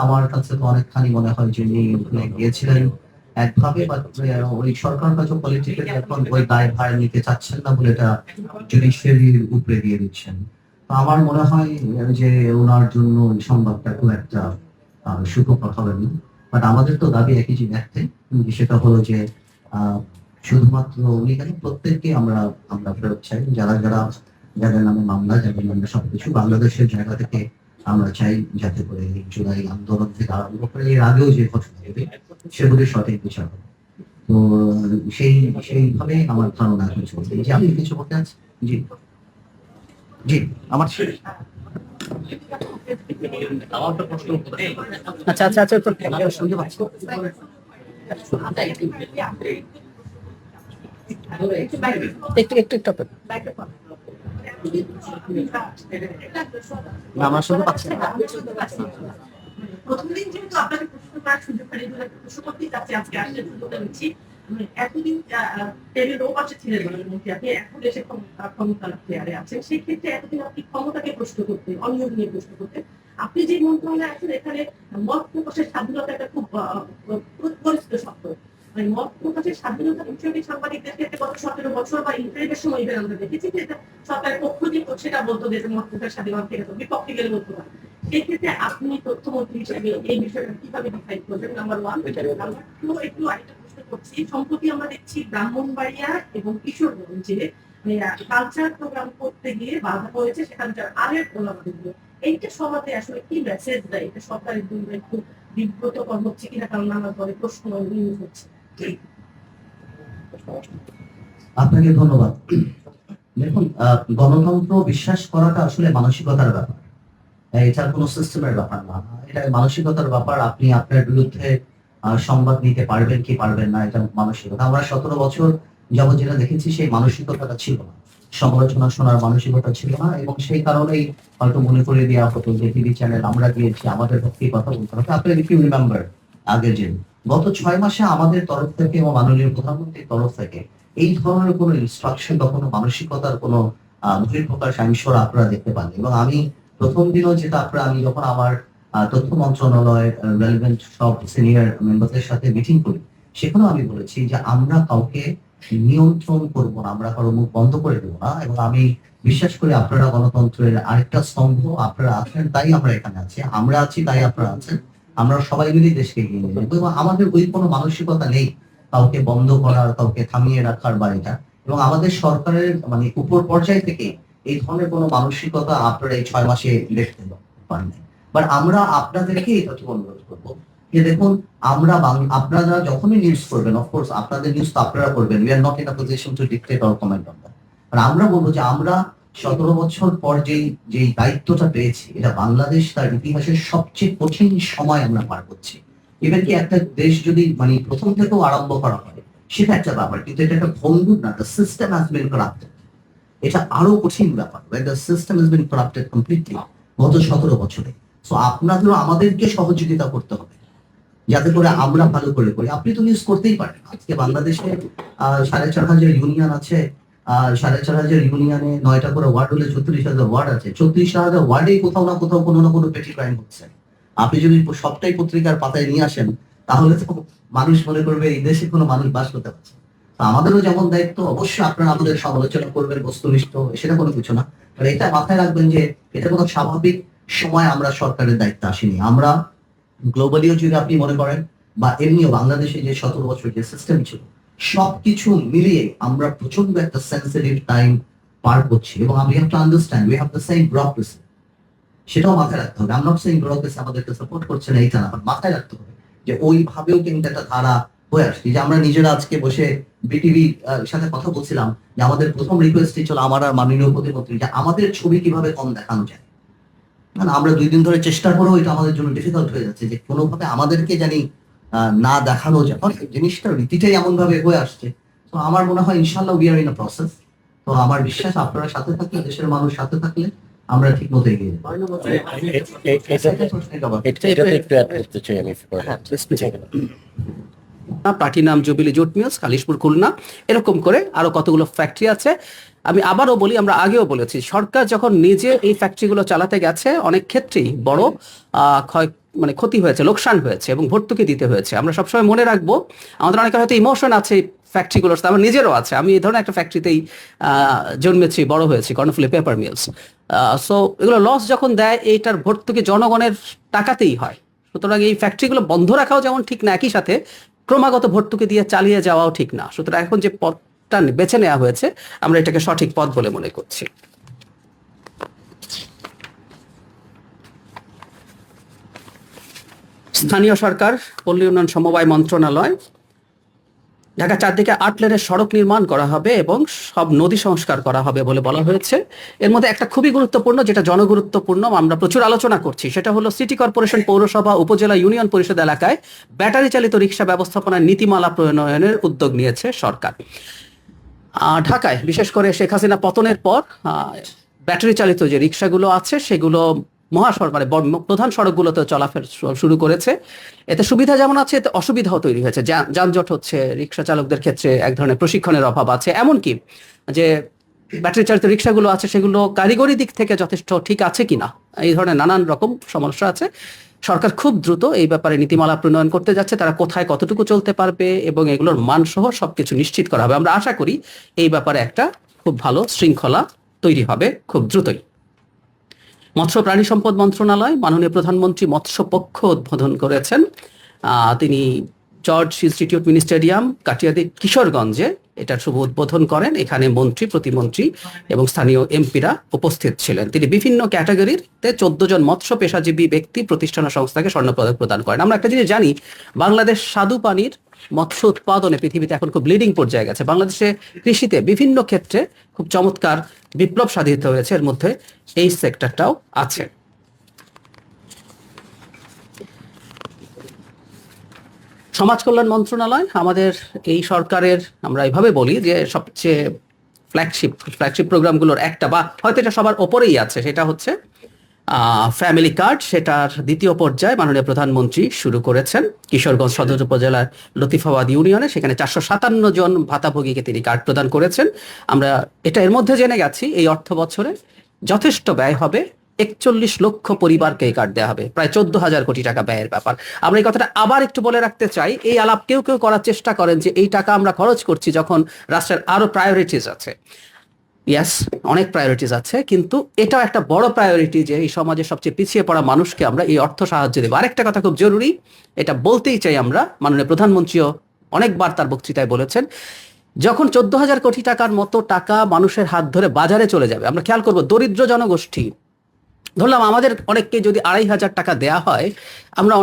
আমার কাছে তো অনেকখানি মনে হয় যে উনি গিয়েছিলেন একভাবে, বা ওই সরকার হয়তো পলিটিক্যালি এখন ওই দায়ভার নিতে চাচ্ছেন না বলে এটা জুডিশিয়ারির উপরে দিয়ে দিচ্ছেন। তো আমার মনে হয় যে ওনার জন্য এই সংবাদটা খুব একটা সুখকর হবে না। বাট আমাদের তো দাবি একই একটাই, সেটা হলো যে আহ, শুধুমাত্র উনি কেন, প্রত্যেককে আমরা আমরা ফেরত চাই, যারা যারা যাদের নামে মামলা, যাদের নামে সবকিছু বাংলাদেশের জায়গা থেকে আমরা চাই যাতে করে এই জুলাই আন্দোলন থেকে আরম্ভ করে এর আগেও যে ঘটনা হবে সেগুলি সঠিক বিচার হবে। তো সেইভাবে আমার ধারণা এখন চলছে। এই যে আপনি কিছু বলতে আছেন? জি জি, আমার আমার তো প্রশ্ন। আচ্ছা আচ্ছা আচ্ছা, তো শুনতে পাচ্ছি। একটু একটু একটু আমার শুনতে পাচ্ছি না। প্রথমদিন যেহেতু আপনাকে প্রশ্ন করার সুযোগ পাই, প্রশ্ন করতেই চাচ্ছি, আজকে আসলে সুযোগটা নিচ্ছি। এতদিন টেবিল ও পাশে ছিলেন মন্ত্রী, আপনি এখন এসে ক্ষমতার চেয়ারে আছেন, সেই ক্ষেত্রে এতদিন আপনি ক্ষমতাকে প্রশ্ন করতেন, অনিয়ম নিয়ে প্রশ্ন করতেন। আপনি যে মন্ত্রণালয়ে আছেন, এখানে মত প্রকাশের স্বাধীনতা একটা খুব পরিচিত শব্দ। মানে মত প্রকাশের স্বাধীনতা বিষয়টি সাংবাদিকদের ক্ষেত্রে গত 17 বছর বা ইন্টারনেটের সময় আমরা দেখেছি যে এটা সরকারের পক্ষ দিয়ে সেটা বলতো যে মত প্রকাশ স্বাধীনতা থেকে বিপক্ষে গেলে বলতে পারে। সেক্ষেত্রে আপনি তথ্যমন্ত্রী হিসেবে এই বিষয়টা কিভাবে ডিফাইন করবেন? Number one. নাম্বার টু, একটু আরেকটা প্রশ্ন করছি। সম্প্রতি আমরা দেখছি ব্রাহ্মণবাড়িয়া এবং কিশোরগঞ্জে কালচার প্রোগ্রাম করতে গিয়ে বাধা হয়েছে, সেখানকার আরেক ওলামাদিগুলো। এইটা সমাজে আসলে কি মেসেজ দেয়? এটা সরকারের জন্য একটু বিব্রতকর হচ্ছে কিনা, কারণ নানা পরে প্রশ্ন নিউজ হচ্ছে। আপনাকে ধন্যবাদ। দেখুন, গণতন্ত্র বিশ্বাস করাটা আসলে মানসিকতার ব্যাপার, এটা কোনো সিস্টেমের ব্যাপার না। এটা মানসিকতার ব্যাপার। আপনি আপনার বিরুদ্ধে সংবাদ নিতে পারবেন কি পারবেন না, এটা মানসিকতা। আমরা 17 বছর যাবত যেটা দেখেছি সেই মানসিকতাটা ছিল না, সমালোচনা শোনার মানসিকতা ছিল না, এবং সেই কারণেই হয়তো মনে করে দেওয়া হতো যে টিভি চ্যানেল আমরা দিয়েছি, আমাদের পক্ষে কথা বলতে হবে। আপনার ইফ ইউ রিমেম্বার, আগের যে গত 6 মাসে আমাদের তরফ থেকে এবং মাননীয় প্রধানমন্ত্রীর তরফ থেকে এই ধরনের কোনো ইনস্ট্রাকশন বা কোনো মানসিকতার কোনো বহিঃপ্রকাশ আমি আপনারা দেখতে পান। এবং আমি প্রথম দিনও যেটা আমি যখন আমার তথ্য মন্ত্রণালয় রেলিভেন্ট সব সিনিয়র মেম্বারদের সাথে মিটিং করি, সেখানেও আমি বলেছি যে আমরা কাউকে নিয়ন্ত্রণ করব না, আমরা কারো মুখ বন্ধ করে দেবো না। এবং আমি বিশ্বাস করি আপনারা গণতন্ত্রের আরেকটা স্তম্ভ, আপনারা আছেন তাই আমরা এখানে আছি, আমরা আছি তাই আপনারা আছেন। আমরা সবাই মিলে দেশকে এগিয়ে নিয়ে যাবো, এবং আমাদের ওই কোনো মানসিকতা নেই কাউকে বন্ধ করার, কাউকে থামিয়ে রাখার বা এটা। এবং আমাদের সরকারের মানে উপর পর্যায় থেকে এই ধরনের কোনো মানসিকতা আপনারা এই 6 মাসে দেখতে পান নাই। বাট আমরা আপনাদেরকে এটা কি অনুরোধ করবো যে দেখুন, আপনারা যখনই নিউজ করবেন, অফকোর্স আপনাদের নিউজ তো আপনারা করবেন, we are not in a position to dictate or comment on that. আর আমরা বলবো যে আমরা 17 বছর পর যেই দায়িত্বটা পেয়েছি, এটা বাংলাদেশ তার ইতিহাসের সবচেয়ে কঠিন সময় আমরা পার করছি। ইভেন কি একটা দেশ যদি মানে প্রথম থেকেও আরম্ভ করা হয় সেটা একটা ব্যাপার, কিন্তু এটা একটা ভঙ্গুর না, the system has been corrupted. এটা আরো কঠিন ব্যাপার, the system has been corrupted completely গত 17 বছরে। সো আপনাদেরও আমাদেরকে সহযোগিতা করতে হবে যাতে করে আমরা ভালো করে করি। আপনি তো নিউজ করতেই পারেন, আজকে বাংলাদেশে 4,500 ইউনিয়ন আছে, 4,500 ইউনিয়নে 9টা করে ওয়ার্ড হলে 36,000 ওয়ার্ড আছে। 36,000 ওয়ার্ডেই কোথাও না কোথাও কোনো না কোনো পেটি ক্রাইম হচ্ছে। আপনি যদি সবটাই পত্রিকার পাতায় নিয়ে আসেন তাহলে তো মানুষ মনে করবে এই দেশে কোনো মানুষ বাস করতে পারছে। আমাদেরও যেমন দায়িত্ব, অবশ্যই আপনারা আমাদের সমালোচনা করবেন বস্তুনিষ্ঠ, সেটা কোনো কিছু না। এটা মাথায় রাখবেন যে এটা কোনো স্বাভাবিক সময় আমরা সরকারের দায়িত্বে আসিনি। আমরা গ্লোবালিও যদি আপনি মনে করেন বা এমনিও বাংলাদেশে যে 17 বছর যে সিস্টেম ছিল, সবকিছু মিলিয়ে আমরা প্রচন্ড একটা সেন্সিটিভ টাইম পার করছি। এবং we have to understand we have the same bureaucracy, সেটাও মাথায় রাখতে হবে। I'm not saying bureaucracy আমাদেরকে সাপোর্ট করছে না, এইটা না, মাথায় রাখতে হবে যে ওইভাবেও কিন্তু একটা ধারা হয়ে আসছে। যে আমরা নিজেরা আজকে বসে বিটিভি সাথে কথা বলছিলাম যে আমাদের প্রথম রিকোয়েস্টই ছিল আমার আর মাননীয় প্রতিমন্ত্রী যে আমাদের ছবি কিভাবে কম দেখানো যায়। না, আমরা 2 দিন ধরে চেষ্টা করেও এটা আমাদের জন্য ডিফিকাল্ট হয়ে যাচ্ছে যে কোনোভাবে আমাদেরকে জানি না দেখানো যায়। জিনিসটা রীতিটাই এমন ভাবে হয়ে আসছে। তো আমার মনে হয় ইনশাআল্লাহ we are in a process. তো আমার বিশ্বাস আপনারা সাথে থাকলে, দেশের মানুষ সাথে থাকলে আমরা ঠিক মতো এগিয়ে যাবো। এটাতে একটু অ্যাড করতে চাই আমি। Platinum jubilee jute mills, Khalishpur, Khulna, এরকম করে আরো কতগুলো ফ্যাক্টরি আছে। আমি আবারও বলি, আমরা আগেও বলেছি, সরকার যখন নিজে এই ফ্যাক্টরিগুলো চালাতে গেছে অনেক ক্ষেত্রেই বড় ক্ষয় মানে ক্ষতি হয়েছে, লোকসান হয়েছে এবং ভর্তুকি দিতে হয়েছে। আমরা সবসময় মনে রাখবো, আমাদের অনেকের হয়তো ইমোশন আছে ফ্যাক্টরিগুলোর সাথে, আমার নিজেরও আছে। আমি এই ধরনের একটা ফ্যাক্টরিতেই জন্মেছি, বড় হয়েছি, কর্ণফুলী পেপার মিলস। সো এগুলো লস যখন দেয়, এইটার ভর্তুকি জনগণের টাকাতেই হয়। সুতরাং এই ফ্যাক্টরিগুলো বন্ধ রাখাও যেমন ঠিক না, একই সাথে ক্রমাগত ভর্তুকি দিয়ে চালিয়ে যাওয়াও ঠিক না। সুতরাং এখন যে পথটা বেছে নেওয়া হয়েছে, আমরা এটাকে সঠিক পথ বলে মনে করছি। স্থানীয় সরকার, পল্লী উন্নয়ন সমবায় মন্ত্রণালয়, ঢাকা চারদিকে 8 লেনের সড়ক নির্মাণ করা হবে এবং সব নদী সংস্কার করা হবে বলে বলা হয়েছে। এর মধ্যে একটা খুবই গুরুত্বপূর্ণ, যেটা জনগুরুত্বপূর্ণ, আমরা প্রচুর আলোচনা করছি, সেটা হলো সিটি কর্পোরেশন, পৌরসভা, উপজেলা, ইউনিয়ন পরিষদ এলাকায় ব্যাটারি চালিত রিক্সা ব্যবস্থাপনার নীতিমালা প্রণয়নের উদ্যোগ নিয়েছে সরকার। ঢাকায় বিশেষ করে শেখ হাসিনা পতনের পর ব্যাটারি চালিত যে রিক্সাগুলো আছে সেগুলো মহাসড়ক মানে প্রধান সড়কগুলোতে চলাফেরা শুরু করেছে। এতে সুবিধা যেমন আছে, এতে অসুবিধাও তৈরি হয়েছে। যানজট হচ্ছে, রিক্সা চালকদের ক্ষেত্রে এক ধরনের প্রশিক্ষণের অভাব আছে। এমনকি যে ব্যাটারি চালিত রিক্সাগুলো আছে সেগুলো কারিগরি দিক থেকে যথেষ্ট ঠিক আছে কিনা, এই ধরনের নানান রকম সমস্যা আছে। সরকার খুব দ্রুত এই ব্যাপারে নীতিমালা প্রণয়ন করতে যাচ্ছে, তারা কোথায় কতটুকু চলতে পারবে এবং এগুলোর মানসহ সবকিছু নিশ্চিত করা হবে। আমরা আশা করি এই ব্যাপারে একটা খুব ভালো শৃঙ্খলা তৈরি হবে খুব দ্রুতই। মৎস্য প্রাণী সম্পদ মন্ত্রণালয়, মাননীয় প্রধানমন্ত্রী মৎস্য পক্ষ উদ্বোধন করেছেন। তিনি George institute mini stadium, Katiadi, কিশোরগঞ্জে এটার শুভ উদ্বোধন করেন। এখানে মন্ত্রী, প্রতিমন্ত্রী এবং স্থানীয় এমপিরা উপস্থিত ছিলেন। তিনি বিভিন্ন ক্যাটাগরিতে 14 জন মৎস্য পেশাজীবী ব্যক্তি, প্রতিষ্ঠান ও সংস্থাকে স্বর্ণপদক প্রদান করেন। আমরা একটা জিনিস জানি, বাংলাদেশ স্বাদু পানির মৎস্য উৎপাদনে পৃথিবীতে এখন খুব লিডিং পর্যায়ে গেছে। বাংলাদেশে কৃষিতে বিভিন্ন ক্ষেত্রে খুব চমৎকার বিপ্লব সাধিত হয়েছে, এর মধ্যে এই সেক্টরটাও আছে। সমাজ কল্যাণ মন্ত্রণালয় আমাদের এই সরকারের, আমরা এইভাবে বলি যে সবচেয়ে ফ্ল্যাগশিপ প্রোগ্রামগুলোর একটা, বা হয়তো এটা সবার ওপরেই আছে, সেটা হচ্ছে ফ্যামিলি কার্ড। সেটার দ্বিতীয় পর্যায়ে মাননীয় প্রধানমন্ত্রী শুরু করেছেন কিশোরগঞ্জ সদর উপজেলার লতিফাবাদ ইউনিয়নে। সেখানে 457 জন ভাতাভোগীকে তিনি কার্ড প্রদান করেছেন। আমরা এটা এর মধ্যে জেনে গেছি, এই অর্থ বছরে যথেষ্ট ব্যয় হবে, 41 লক্ষ পরিবারকে এই কার্ড দেওয়া হবে, প্রায় 14,000 কোটি টাকা ব্যয়ের ব্যাপার। আমরা এই কথাটা আবার একটু বলে রাখতে চাই। এই আলাপ কেউ কেউ করার চেষ্টা করেন যে এই টাকা আমরা খরচ করছি যখন রাষ্ট্রের আরো প্রায়োরিটিস আছে। ইয়াস, অনেক প্রায়োরিটিস আছে, কিন্তু এটাও একটা বড় প্রায়োরিটি যে এই সমাজের সবচেয়ে পিছিয়ে পড়া মানুষকে আমরা এই অর্থ সাহায্য দেবো। আরেকটা কথা খুব জরুরি, এটা বলতেই চাই আমরা, মাননীয় প্রধানমন্ত্রীও অনেকবার তার বক্তৃতায় বলেছেন, যখন 14,000 কোটি টাকার মতো টাকা মানুষের হাত ধরে বাজারে চলে যাবে, আমরা খেয়াল করবো দরিদ্র জনগোষ্ঠী, ধরলাম আমাদের অনেককে যদি 2,500 টাকা দেয়া হয়, আমরা